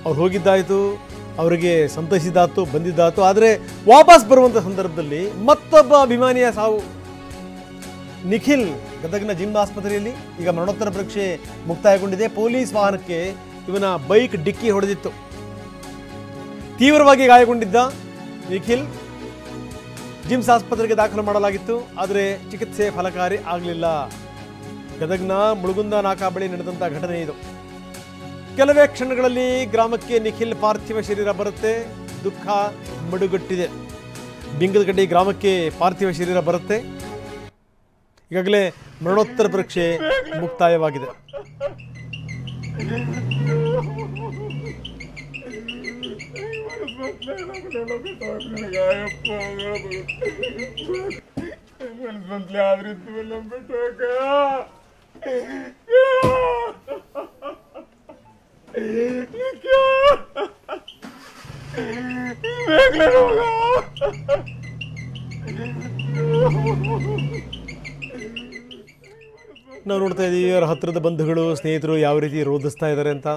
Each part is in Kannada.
ಅವ್ರು ಹೋಗಿದ್ದಾಯಿತು, ಅವರಿಗೆ ಸಂತೈಸಿದಾತು, ಬಂದಿದ್ದಾತು. ಆದರೆ ವಾಪಸ್ ಬರುವಂಥ ಸಂದರ್ಭದಲ್ಲಿ ಮತ್ತೊಬ್ಬ ಅಭಿಮಾನಿಯ ಸಾವು. ನಿಖಿಲ್ ಗದಗ್ನ ಜಿಮ್ ಆಸ್ಪತ್ರೆಯಲ್ಲಿ ಈಗ ಮರಣೋತ್ತರ ಪರೀಕ್ಷೆ ಮುಕ್ತಾಯಗೊಂಡಿದೆ. ಪೊಲೀಸ್ ವಾಹನಕ್ಕೆ ಇವನ ಬೈಕ್ ಡಿಕ್ಕಿ ಹೊಡೆದಿತ್ತು. ತೀವ್ರವಾಗಿ ಗಾಯಗೊಂಡಿದ್ದ ನಿಖಿಲ್ ಜಿಮ್ಸ್ ಆಸ್ಪತ್ರೆಗೆ ದಾಖಲು ಮಾಡಲಾಗಿತ್ತು. ಆದರೆ ಚಿಕಿತ್ಸೆ ಫಲಕಾರಿ ಆಗಲಿಲ್ಲ. ಗದಗ್ನ ಮುಳುಗುಂದ ನಾಕಾ ಬಳಿ ನಡೆದಂಥ ಘಟನೆ ಇದು. ಕೆಲವೇ ಕ್ಷಣಗಳಲ್ಲಿ ಗ್ರಾಮಕ್ಕೆ ನಿಖಿಲ್ ಪಾರ್ಥಿವ ಶರೀರ ಬರುತ್ತೆ. ದುಃಖ ಮಡುಗಟ್ಟಿದೆ. ಬಿಂಗದಗಡ್ಡಿ ಗ್ರಾಮಕ್ಕೆ ಪಾರ್ಥಿವ ಶರೀರ ಬರುತ್ತೆ. ಈಗಾಗಲೇ ಮರಣೋತ್ತರ ಪರೀಕ್ಷೆ ಮುಕ್ತಾಯವಾಗಿದೆ. ನಾವು ನೋಡ್ತಾ ಇದ್ದೀವಿ ಅವರ ಹತ್ತಿರದ ಬಂಧುಗಳು, ಸ್ನೇಹಿತರು ಯಾವ ರೀತಿ ರೋಧಿಸ್ತಾ ಇದ್ದಾರೆ ಅಂತ.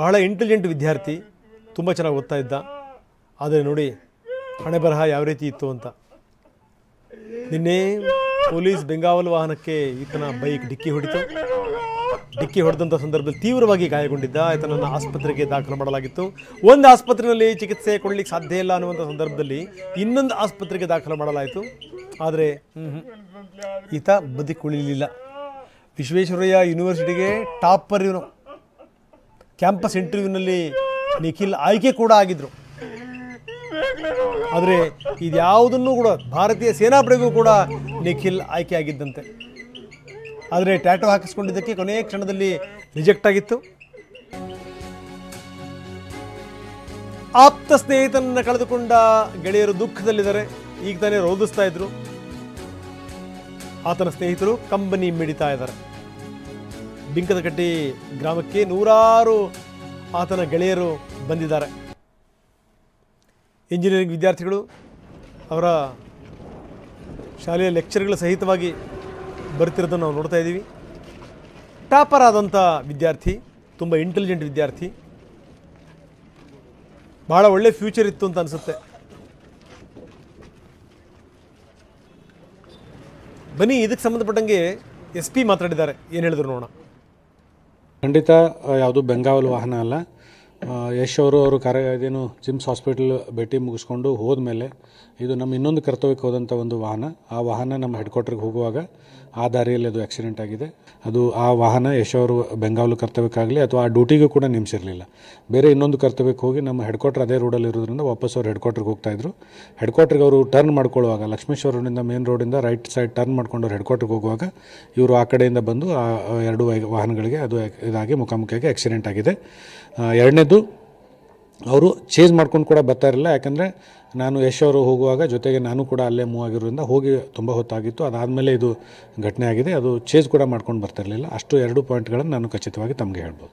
ಬಹಳ ಇಂಟೆಲಿಜೆಂಟ್ ವಿದ್ಯಾರ್ಥಿ, ತುಂಬ ಚೆನ್ನಾಗಿ ಓದ್ತಾ ಇದ್ದ. ಆದರೆ ನೋಡಿ ಹಣೆ ಬರಹ ಯಾವ ರೀತಿ ಇತ್ತು ಅಂತ. ನಿನ್ನೆ ಪೊಲೀಸ್ ಬೆಂಗಾವಲು ವಾಹನಕ್ಕೆ ಈತನ ಬೈಕ್ ಡಿಕ್ಕಿ ಹೊಡಿತು. ಡಿಕ್ಕಿ ಹೊಡೆದಂಥ ಸಂದರ್ಭದಲ್ಲಿ ತೀವ್ರವಾಗಿ ಗಾಯಗೊಂಡಿದ್ದ. ಈತನನ್ನು ಆಸ್ಪತ್ರೆಗೆ ದಾಖಲು ಮಾಡಲಾಗಿತ್ತು. ಒಂದು ಆಸ್ಪತ್ರೆಯಲ್ಲಿ ಚಿಕಿತ್ಸೆ ಕೊಡಲಿಕ್ಕೆ ಸಾಧ್ಯ ಇಲ್ಲ ಅನ್ನುವಂಥ ಸಂದರ್ಭದಲ್ಲಿ ಇನ್ನೊಂದು ಆಸ್ಪತ್ರೆಗೆ ದಾಖಲು ಮಾಡಲಾಯಿತು. ಆದರೆ ಈತ ಬದುಕುಳಿಲಿಲ್ಲ. ವಿಶ್ವೇಶ್ವರಯ್ಯ ಯೂನಿವರ್ಸಿಟಿಗೆ ಟಾಪರ್ ಇವನು. ಕ್ಯಾಂಪಸ್ ಇಂಟರ್ವ್ಯೂನಲ್ಲಿ ನಿಖಿಲ್ ಆಯ್ಕೆ ಕೂಡ ಆಗಿದ್ರು. ಆದರೆ ಇದ್ಯಾವುದನ್ನು ಕೂಡ ಭಾರತೀಯ ಸೇನಾಪಡೆಗೂ ಕೂಡ ನಿಖಿಲ್ ಆಯ್ಕೆ ಆಗಿದ್ದಂತೆ. ಆದರೆ ಟ್ಯಾಟೋ ಹಾಕಿಸ್ಕೊಂಡಿದ್ದಕ್ಕೆ ಕೊನೆಯ ಕ್ಷಣದಲ್ಲಿ ರಿಜೆಕ್ಟ್ ಆಗಿತ್ತು. ಆಪ್ತ ಸ್ನೇಹಿತನನ್ನು ಕಳೆದುಕೊಂಡ ಗೆಳೆಯರು ದುಃಖದಲ್ಲಿದ್ದಾರೆ. ಈಗ ತಾನೇ ರೋಧಿಸ್ತಾ ಇದ್ರು. ಆತನ ಸ್ನೇಹಿತರು ಕಂಬನಿ ಮಿಡಿತಾ ಇದ್ದಾರೆ. ಬಿಂಕದಕಟ್ಟಿ ಗ್ರಾಮಕ್ಕೆ ನೂರಾರು ಆತನ ಗೆಳೆಯರು ಬಂದಿದ್ದಾರೆ. ಇಂಜಿನಿಯರಿಂಗ್ ವಿದ್ಯಾರ್ಥಿಗಳು, ಅವರ ಶಾಲೆಯ ಲೆಕ್ಚರ್ಗಳ ಸಹಿತವಾಗಿ ಬರ್ತಿರೋದನ್ನು ನಾವು ನೋಡ್ತಾ ಇದ್ದೀವಿ. ಟಾಪರ್ ಆದಂಥ ವಿದ್ಯಾರ್ಥಿ, ತುಂಬ ಇಂಟೆಲಿಜೆಂಟ್ ವಿದ್ಯಾರ್ಥಿ, ಭಾಳ ಒಳ್ಳೆ ಫ್ಯೂಚರ್ ಇತ್ತು ಅಂತ ಅನಿಸುತ್ತೆ. ಬನ್ನಿ, ಇದಕ್ಕೆ ಸಂಬಂಧಪಟ್ಟಂಗೆ SP ಮಾತಾಡಿದ್ದಾರೆ. ಏನು ಹೇಳಿದ್ರು ನೋಡೋಣ. ಖಂಡಿತ ಯಾವುದು ಬೆಂಗಾವಲು ವಾಹನ ಅಲ್ಲ. ಯಶ್ ಅವರು ಇದೇನು ಜಿಮ್ಸ್ ಹಾಸ್ಪಿಟಲ್ ಭೇಟಿ ಮುಗಿಸ್ಕೊಂಡು ಹೋದ್ಮೇಲೆ ಇದು ನಮ್ಮ ಇನ್ನೊಂದು ಕರ್ತವ್ಯಕ್ಕೆ ಹೋದಂಥ ಒಂದು ವಾಹನ. ಆ ವಾಹನ ನಮ್ಮ ಹೆಡ್ ಕ್ವಾರ್ಟರ್ಗೆ ಹೋಗುವಾಗ ಆ ದಾರಿಯಲ್ಲಿ ಅದು ಆಕ್ಸಿಡೆಂಟ್ ಆಗಿದೆ. ಅದು ಆ ವಾಹನ ಯಶ್ ಅವರು ಬೆಂಗಾವಲು ಕರ್ತವ್ಯಕ್ಕಾಗಲಿ ಅಥವಾ ಆ ಡ್ಯೂಟಿಗೂ ಕೂಡ ನೇಮಿಸಿರಲಿಲ್ಲ. ಬೇರೆ ಇನ್ನೊಂದು ಕರ್ತವ್ಯಕ್ಕೆ ಹೋಗಿ ನಮ್ಮ ಹೆಡ್ ಕ್ವಾರ್ಟರ್ ಅದೇ ರೋಡಲ್ಲಿ ಇರೋದ್ರಿಂದ ವಾಪಸ್ ಅವ್ರು ಹೆಡ್ ಕ್ವಾರ್ಟರ್ಗೆ ಹೋಗ್ತಾಯಿದ್ರು. ಹೆಡ್ ಕ್ವಾರ್ಟರ್ಗೆ ಅವರು ಟರ್ನ್ ಮಾಡ್ಕೊಳ್ಳುವಾಗ ಲಕ್ಷ್ಮೇಶ್ವರ ರೋಡಿಂದ ಮೇನ್ ರೋಡಿಂದ ರೈಟ್ ಸೈಡ್ ಟರ್ನ್ ಮಾಡ್ಕೊಂಡು ಅವ್ರು ಹೆಡ್ ಕ್ವಾರ್ಟರ್ಗೆ ಹೋಗುವಾಗ ಇವರು ಆ ಕಡೆಯಿಂದ ಬಂದು ಆ ಎರಡು ವಾಹನಗಳಿಗೆ ಅದು ಇದಾಗಿ ಮುಖಾಮುಖಿಯಾಗಿ ಆಕ್ಸಿಡೆಂಟ್ ಆಗಿದೆ. ಎರಡನೇದು, ಅವರು ಚೇಂಜ್ ಮಾಡ್ಕೊಂಡು ಕೂಡ ಬರ್ತಾ ಇರಲಿಲ್ಲ. ಯಾಕಂದರೆ ನಾನು ಯಶ್ ಅವರು ಹೋಗುವಾಗ ಜೊತೆಗೆ ನಾನು ಕೂಡ ಅಲ್ಲೇ ಮೂವ್ ಆಗಿರೋದ್ರಿಂದ ಹೋಗಿ ತುಂಬ ಹೊತ್ತಾಗಿತ್ತು. ಅದಾದಮೇಲೆ ಇದು ಘಟನೆ ಆಗಿದೆ. ಅದು ಚೇಂಜ್ ಕೂಡ ಮಾಡ್ಕೊಂಡು ಬರ್ತಾ ಇರಲಿಲ್ಲ. ಅಷ್ಟು ಎರಡು ಪಾಯಿಂಟ್ಗಳನ್ನು ನಾನು ಖಚಿತವಾಗಿ ತಮಗೆ ಹೇಳ್ಬೋದು.